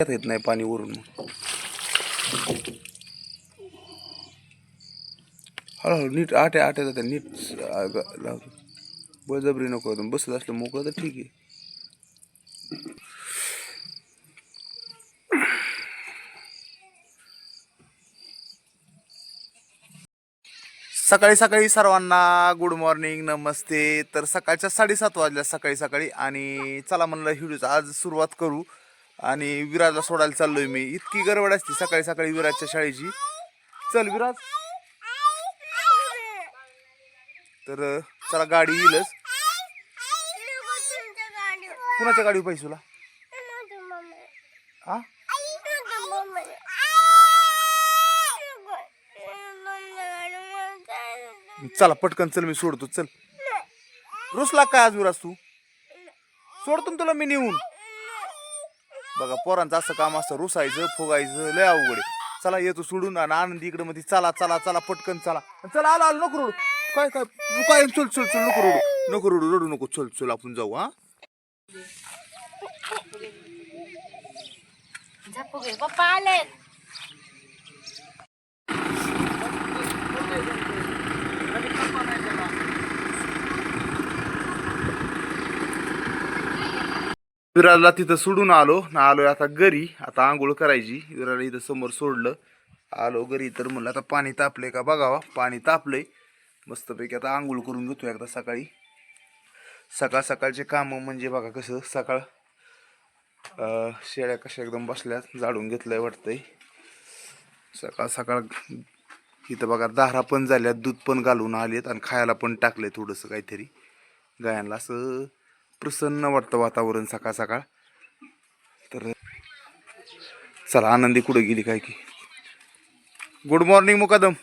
येत नाही पाणी वरून. हळूहळू नीट आट्या आट्या जाते नीट लावतो. बळजबरी नको बसत असलं मोकळं तर ठीक आहे. सकाळी सकाळी सर्वांना गुड मॉर्निंग नमस्ते. तर सकाळच्या 7:30 वाजल्या सकाळी सकाळी आणि चला म्हणलं व्हिडिओचा आज सुरुवात करू. आणि विराजला सोडायला चाललोय मी. इतकी गडबड असते सकाळी सकाळी विराजच्या शाळेची. चल विराज. तर चला गाडी येईलच. कुणाच्या गाडी पाहिजे तुला? हा चला पटकन चल मी सोडतो. चल रुसला काय आज विराज तू? सोडतो तुला मी नेऊन. बघा पोरांचं असं काम असतं रुसायचं फुगायचं लय अवघड आहे. चला येतो सोडून आणि आनंदी इकडे मध्ये चला चला चला पटकन चला चला. आलो आलो नको रडू. काय काय काय चल चल चल नको रडू नको रडू रडू नको. चल चल आपण जाऊ. हा पप्पा आले. विराजला तिथं सोडून आलो ना. आलोय आता घरी. आता आंघोळ करायची. विराजला इथं समोर सोडलं. आलो घरी. तर म्हणलं आता पाणी तापलंय का बघावा. पाणी तापलंय मस्तपैकी. आता आंघोळ करून घेतो एकदा सकाळी. सकाळ सकाळचे काम म्हणजे बघा कसं सकाळ शेळ्या कशा एकदम बसल्यात झाडून घेतलंय वाटतंय. सकाळ सकाळ इथं बघा दारा पण झाल्यात दूध पण घालून आलेत आणि खायला पण टाकलंय थोडंसं काहीतरी गायांना. असं प्रसन्न वाटतं वातावरण सकाळ सकाळ. तर चला आनंदी कुठे गेली काय की. गुड मॉर्निंग मुकादम.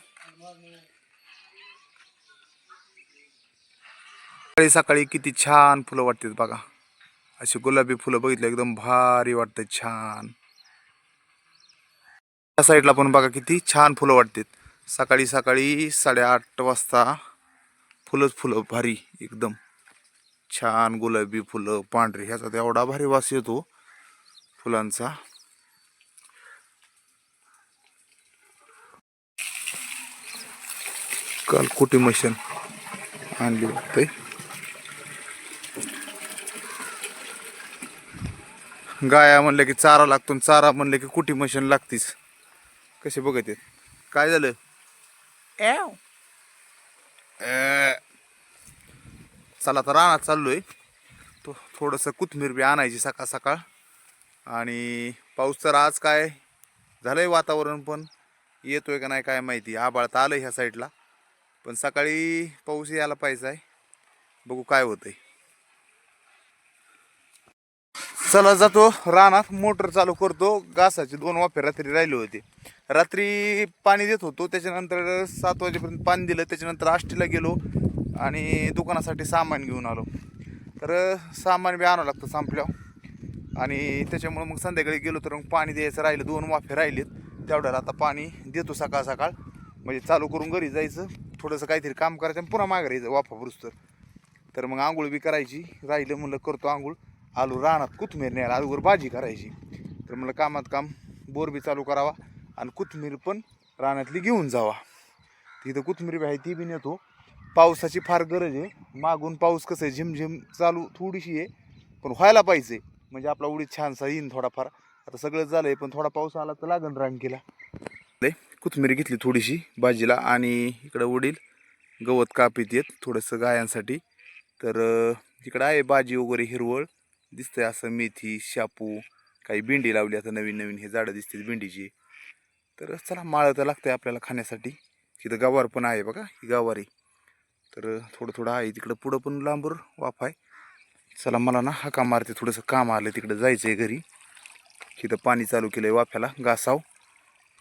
सकाळी सकाळी किती छान फुलं वाटतात बघा. अशी गुलाबी फुलं बघितलं एकदम भारी वाटतं छान. त्या साईडला पण बघा किती छान फुलं वाटतात. सकाळी सकाळी 8:30 वाजता फुलंच फुलं भारी एकदम छान गुलाबी फुलं पांढरी. ह्याचा एवढा भारी वास येतो फुलांचा. काल कुटी मशीन आणली होती. गाया म्हणलं की चारा लागतो. चारा म्हणलं की कुटी मशीन लागतीच. कसे बघत आहेत. काय झालं? चला तर रानात चाललोय. थोडंसं कोथिंबीर बी आणायची सकाळ सकाळ. आणि पाऊस तर आज काय झालंय वातावरण पण येतोय का नाही काय माहिती. आभाळ तर आलंय ह्या साईडला पण सकाळी पाऊस यायला पाहिजे आहे. बघू काय होतंय. चला जातो रानात. मोटर चालू करतो. घासाचे 2 वाफे रात्री राहिले होते. रात्री पाणी देत होतो. त्याच्यानंतर 7 वाजेपर्यंत पाणी दिलं. त्याच्यानंतर आष्टीला गेलो आणि दुकानासाठी सामान घेऊन आलो. तर सामान बी आणावं लागतं संपल्यावर. आणि त्याच्यामुळं मग संध्याकाळी गेलो तर मग पाणी द्यायचं राहिलं. 2 वाफे राहिलेत. तेवढ्याला आता पाणी देतो सकाळ सकाळ. म्हणजे चालू करून घरी जायचं थोडंसं काहीतरी काम करायचं आणि पुन्हा मागे यायचं वाफा पुरस्तर. तर मग आंघोळ बी करायची. राहिलं म्हणलं करतो आंघोळ. आलू रानात कोथिंबीर न्यायला. आलूवर भाजी करायची. तर म्हणलं कामात काम बोर बी चालू करावा आणि कोथिंबीर पण रानातली घेऊन जावा. तिथं कोथिंबीर बी आहे ती बी नेतो. पावसाची फार गरज आहे. मागून पाऊस कसं आहे झिमझिम चालू थोडीशी आहे पण व्हायला पाहिजे. म्हणजे आपला उडीद छानसा येईन थोडाफार. आता सगळंच झालंय पण थोडा पाऊस आला तर लागन रानकीला. कोथिंबीर घेतली थोडीशी भाजीला. आणि इकडं वडील गवत कापीत येत थोडंसं गायांसाठी. तर इकडं आहे भाजी वगैरे हिरवळ दिसतंय असं. मेथी शापू काही भेंडी लावली आता नवीन नवीन हे झाडं दिसतील भेंडीची. तर चला माळं तर लागतंय आपल्याला खाण्यासाठी. तिथं गवार पण आहे बघा ही गवारी. तर थोडं थोडं आहे तिकडं पुढं पण लांबवर वाफ आहे. चला मला ना हाका मारते. थोडंसं काम आलं तिकडं जायचं आहे घरी. तिथं पाणी चालू केलं आहे वाफ्याला घासाव.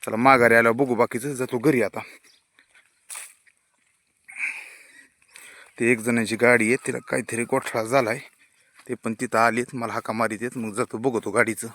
चला माघारी आल्यावर बघू बाकीचं. जातो घरी आता. ते एक जणांची गाडी आहे तिला काहीतरी गोठळा झालाय. ते पण तिथं आलेत मला हाका मारीत येत. मग जातो बघतो गाडीचं.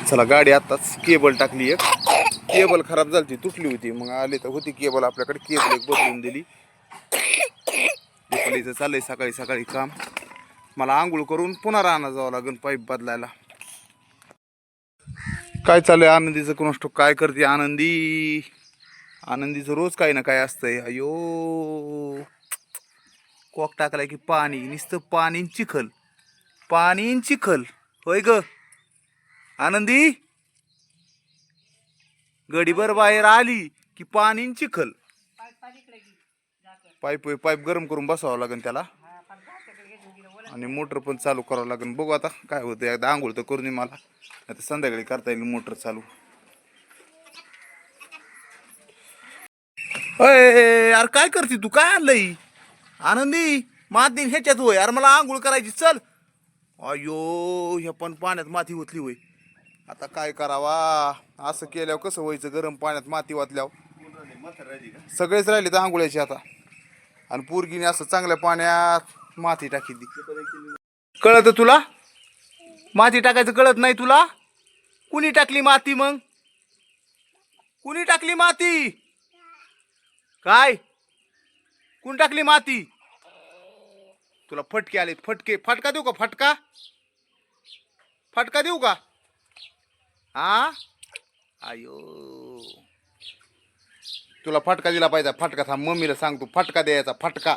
चला गाडी आताच केबल टाकली, एक केबल खराब झाली तुटली होती, मग आली तर होती केबल आपल्याकडे, केबल एक बदलून दिली. इथं चाललंय सकाळी सकाळी काम. मला आंघोळ करून पुन्हा राहणार जावं लागेल पाईप बदलायला. काय चालू आहे आनंदीचं कोणास काय करते आनंदी. आनंदीचं रोज काही ना काय असतंय. अयो कॉक टाकलाय की पाणी, नुसतं पाणी चिखल, पाणी चिखल. होय ग आनंदी, गडीभर बाहेर आली की पाणी चिखल. पाईप पाईप गरम करून बसावं लागेल त्याला, आणि मोटर पण चालू करावं लागेल. बघू आता काय होतं, एकदा आंघोळ तर करून मला, आता संध्याकाळी करता येईल मोटर चालू. अय यार काय करते तू, काय आणलंय आनंदी. माती ह्याच्यात होय यार, मला आंघोळ करायची. चल. अयो ह्या पण पाण्यात माती होतली होय. आता काय करावा, असं केल्यावर कसं व्हायचं, गरम पाण्यात माती वाचल्यावर. सगळेच राहिले तर आंघोळ्याची आता, आणि पोरगीने असं चांगल्या पाण्यात माती टाकी दी. कळत तुला, माती टाकायचं कळत नाही तुला. कुणी टाकली माती, मग कुणी टाकली माती, काय कुणी टाकली माती. तुला फटके आले, फटके. फटका देऊ का, फटका, फटका देऊ का. हा आयो तुला फटका दिला पाहिजे, फटका. थांब मम्मीला सांगतो फटका द्यायचा, फटका.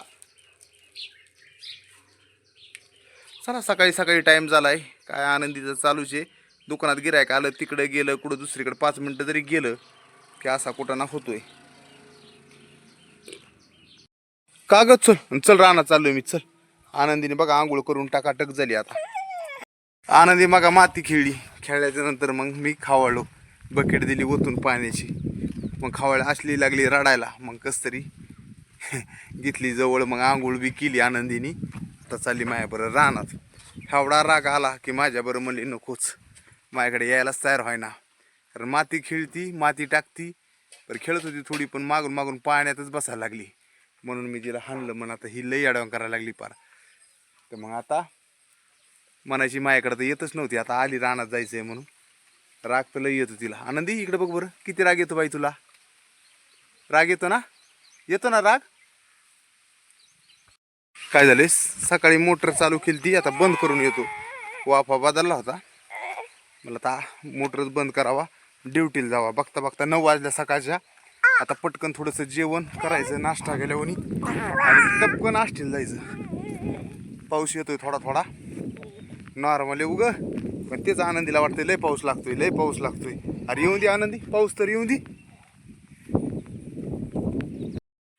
चला सकाळी सकाळी टाइम झालाय, काय आनंदीचं चालूच आहे. दुकानात गिरायक आलं, तिकडे गेलं, कुठं दुसरीकडे 5 मिनिटं जरी गेलं की असा कुठं ना होतोय. कागद चल चल, रानात चाललोय मी, चल. आनंदीने बघा आंघोळ करून टाकाटक झाली आता. आनंदी मगा माती खेळली, खेळल्याच्या नंतर मग मी खावळलो, बकेट दिली ओतून पाण्याची. मग खावळ असली लागली रडायला, मग कस तरी घेतली जवळ, मग आंघोळ बी केली आनंदीनी. आता चालली माझ्याबरोबर रानात. एवढा राग आला की माझ्याबरोबर म्हणली नकोच, माझ्याकडे यायलाच तयार व्हायना. कारण माती खेळती, माती टाकती, पण खेळत होती थोडी, पण मागून मागून पाण्यातच बसायला लागली. म्हणून मी तिला हाणलं. म्हणून आता ही लई अडवण करायला लागली पार. तर मग आता म्हणायची माझ्याकडे तर येतच नव्हती, आता आली रानात जायचंय म्हणून. राग तर लई येतो तिला. आनंदी इकडे बघ बरं, किती राग येतो बाई तुला. राग येतो ना, येतो ना राग. काय झाले, सकाळी मोटर चालू केली ती, आता बंद करून येतो. वाफा बदलला होता, मला आता मोटरच बंद करावा, ड्युटीला जावा. बघता बघता 9 वाजल्या सकाळच्या. आता पटकन थोडंसं जेवण करायचं, नाश्ता गेल्यावर, आणि टपकन आष्टीला जायचं. पाऊस येतोय थोडा थोडा नॉर्मल उग, पण तेच आनंदीला वाटतंय लय पाऊस लागतोय, लय पाऊस लागतोय. अरे येऊन दे आनंदी, पाऊस तर येऊन दे.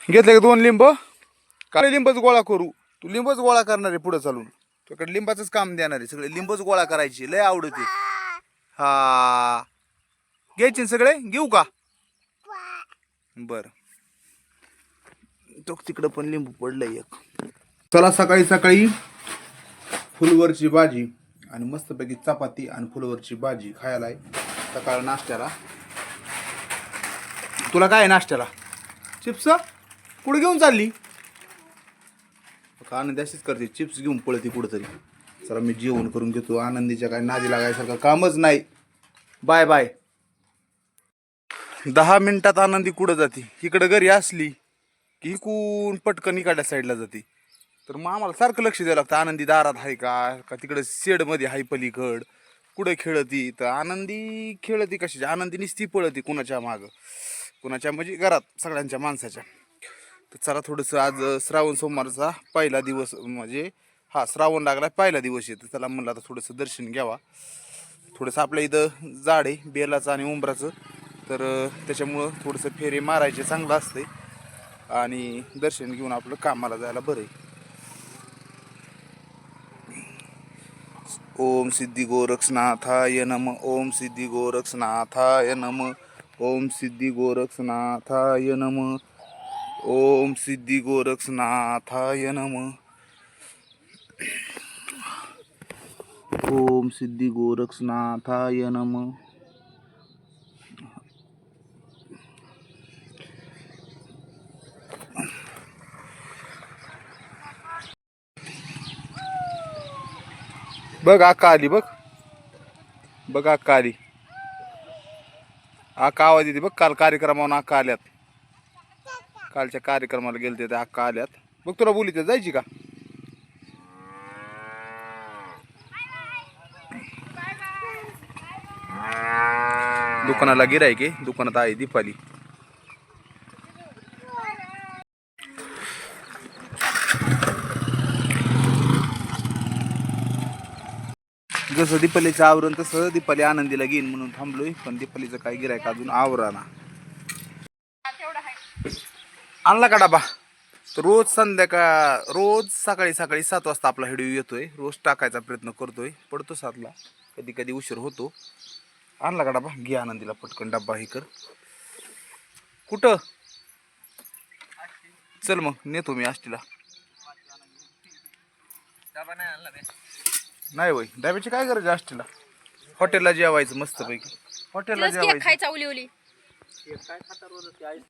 घेतले का 2 लिंब, काय लिंबच गोळा करू. तू लिंबच गोळा करणार आहे पुढे चालून, तुझ्याकडे लिंबाचंच काम देणार आहे. सगळे लिंबच गोळा करायची, लय आवडते. हा घ्यायचे सगळे, घेऊ का. बर, तो तिकडं पण लिंबू पडलंय एक. चला सकाळी सकाळी फुलवरची भाजी आणि मस्तपैकी चपाती आणि फुलवरची भाजी खायला आहे सकाळ नाश्त्याला. तुला काय आहे नाश्त्याला, चिप्स. कुठे घेऊन चालली, आनंदी अशीच करते, चिप्स घेऊन पळते कुठंतरी. चला मी जेवण करून घेतो, आनंदीच्या काय नादी लागायसारखं कामच नाही. Bye bye. 10 मिनिटात आनंदी कुठं जाते, इकडं घरी असली की इकून पटकन इकडल्या साईडला जाते. तर मग आम्हाला सारखं लक्ष द्यावं लागतं, आनंदी दारात आहे का तिकडं शेडमध्ये आहे पलीकड, कुठे खेळती. तर आनंदी खेळती कशाची, आनंदी नुसती पळती कुणाच्या मागं, कुणाच्या म्हणजे घरात सगळ्यांच्या माणसाच्या. तर चला थोडंसं, आज श्रावण सोमवारचा पहिला दिवस, म्हणजे हा श्रावण लागला पहिला दिवस आहे. तर चला म्हणलं आता थोडंसं दर्शन घ्यावा. थोडंसं आपल्या इथं झाड आहे बेलाचं आणि उंबराचं, तर त्याच्यामुळं थोडंसं फेरे मारायचे चांगलं असते, आणि दर्शन घेऊन आपलं कामाला जायला बरं आहे. ओम सिद्धी गोरक्षनाथाय नम, ओम सिद्धी गोरक्षनाथाय नम, ओम सिद्धी गोरक्षनाथाय नम, ओम सिद्धी गोरक्षनाथाय नम, ओम सिद्धी गोरक्षनाथाय नम. बघ आका आली बघ. बघ आका आली. आका आवाज येते बघ. काल कार्यक्रमावर आका आल्यात. कालच्या कार्यक्रमाला गेलते ते आका आल्यात बघ. तुला बोली तर जायची का? दुकानाला गिरायक आहे. दुकानात आहे दीपाली. जसं दीपालीचं आवरण तसं दीपाली आनंदीला घेईन म्हणून थांबलोय. पण दीपालीचं काय गिरायक अजून आवराना. आणला का डबा? तर रोज सकाळी 7 वाजता आपला व्हिडिओ येतोय. रोज टाकायचा प्रयत्न करतोय. पडतो 7ला. कधी कधी उशीर होतो. आणला का डबा? घे आनंदीला पटकन डब्बा हे कर. कुठं? चल मग नेतो मी आष्टीला. नाही वय डब्याची काय गरज आहे आष्टीला? हॉटेलला जेवायचं मस्त पैकी. हॉटेलला जेवायचं. खायचा उली उली.